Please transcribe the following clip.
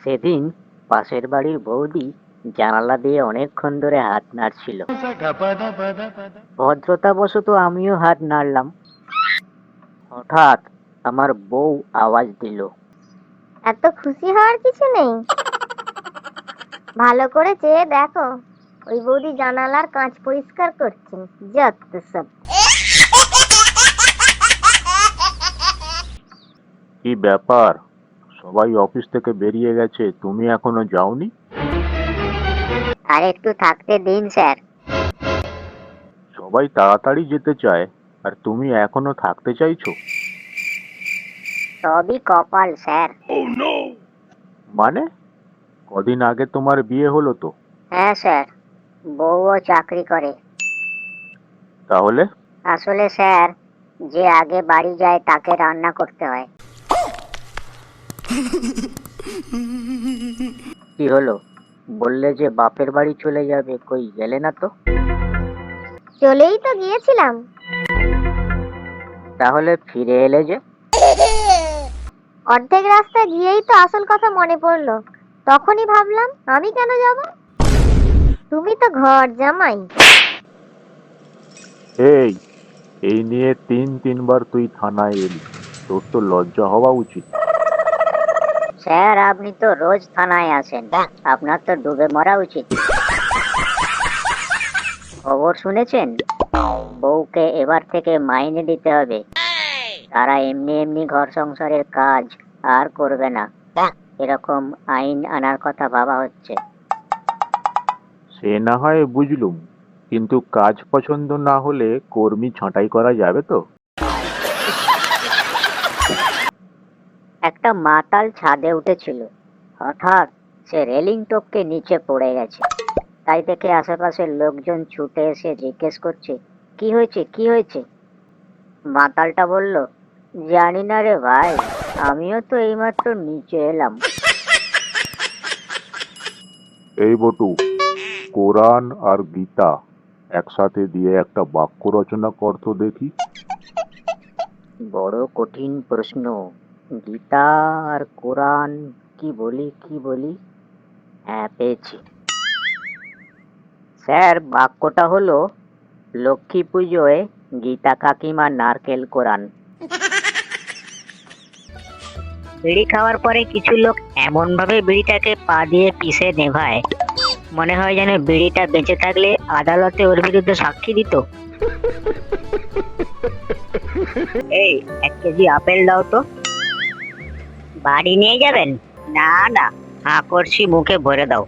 সেদিন পাশের বাড়ির বৌদি জানালা দিয়ে অনেকক্ষণ ধরে হাত নাড়ছিল। ভদ্রতাবশত আমিও হাত নাড়লাম। হঠাৎ আমার বউ আওয়াজ দিল, এত খুশি হওয়ার কিছু নেই, ভালো করে চেয়ে দেখো, ওই বৌদি জানালার কাঁচ পরিষ্কার করছেন। যত সব। কি ব্যাপার, সবাই অফিস থেকে বেরিয়ে গেছে, তুমি এখনো যাওনি? আর একটু থাকতে দিন স্যার। সবাই তাড়াতাড়ি যেতে চায় আর তুমি এখনো থাকতে চাইছো? সবই কপাল স্যার। মানে কদিন আগে তোমার বিয়ে হলো তো? হ্যাঁ স্যার, বউও চাকরি করে। তাহলে? আসলে স্যার, যে আগে বাড়ি যায় তাকে রান্না করতে হয়। কি হলো? বললে যে বাপের বাড়ি চলে যাবে, কই গেলে না তো? চলেই তো গিয়েছিলাম। তাহলে ফিরে এলে যে? অর্ধেক রাস্তা গিয়েই তো আসল কথা মনে পড়লো। তখনই ভাবলাম আমি কেন যাব, তুমি তো ঘর জামাই। এই এই নিয়ে তিনবার তুই থানায় এলি, তোর তো লজ্জা হওয়া উচিত। স্যার, আপনি তো রোজ থানায় আসেন, আপনার তো ডুবে মরা উচিত। খবর শুনেছেন? বউকে এবার থেকে মাইনে দিতে হবে। তারা এমনি এমনি ঘর সংসারের কাজ আর করবে না, এরকম আইন আনার কথা ভাবা হচ্ছে। সে না হয় বুঝলুম, কিন্তু কাজ পছন্দ না হলে কর্মী ছাঁটাই করা যাবে তো? একটা মাতাল ছাদে উঠেছিল, হঠাৎ সে রেলিং টপকে নিচে পড়ে গেছে। তাই দেখে আশেপাশের লোকজন ছুটে এসে জিজ্ঞেস করছে, কি হয়েছে কি হয়েছে? মাতালটা বলল, জানি না রে ভাই, আমিও তো এইমাত্র নিচে এলাম। এই বটু, কোরআন আর গীতা একসাথে দিয়ে একটা বাক্য রচনা কর তো দেখি। বড় কঠিন প্রশ্ন। গীতা আর কোরআন, কি বলি কি বলি? হ্যাঁ, পেয়েছি। স্যার, বাক্যটা হলো, লক্ষ্মী পুজোয় গীতা কাকিমা নারকেল কোরান। বিড়ি খাওয়ার পরে কিছু লোক এমন ভাবে বিড়িটাকে পা দিয়ে পিষে নেভায়, মনে হয় যেন বিড়িটা বেঁচে থাকলে আদালতে ওর বিরুদ্ধে সাক্ষী দিত। এই 1 কেজি আপেল দাও তো। বাড়ি নিয়ে যাবেন? না না, হাঁ করছি, মুখে ভরে দাও।